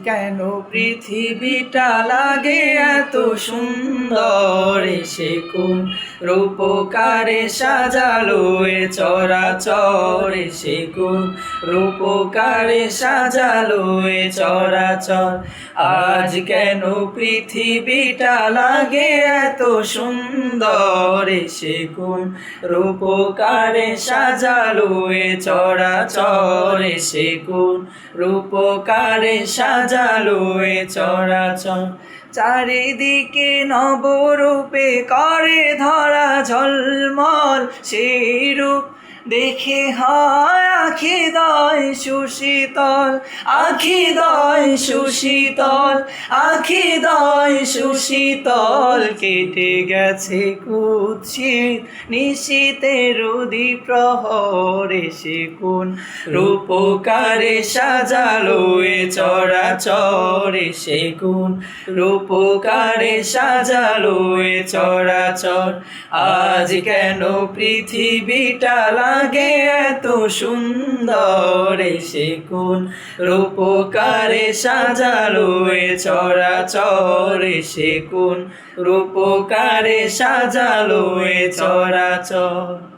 কেন পৃথিবীটা লাগে এত সুন্দর, সে কোন রূপকারে সাজালো এ চরাচর, সে কোন রূপকারে সাজালো এ চরাচর। আজ কেন পৃথিবীটা লাগে এত সুন্দর, সে কোন রূপকারে সাজালো এ চরাচর, সে কোন রূপকারে সাজালো এ চরাচর। চারিদিকে নবরূপে করে ধরা ঝলমল, সেই রূপ দেখে হয় আখি দয় সুশীতল, আখি দয় সুশীতল, আখি দয় সুশীতল। কেটে গেছে কুৎসিত নিশীথের প্রহরে, সে কোন রূপকারে সাজালো এ চরাচর, সে কোন রূপকারে সাজালো এ চরাচর। আজ কেন পৃথিবীটা লাগে এত সুন্দর, সে কোন রূপকারে সাজালো এ চরাচর, সে কোন রূপকারে সাজালো এ চরাচর।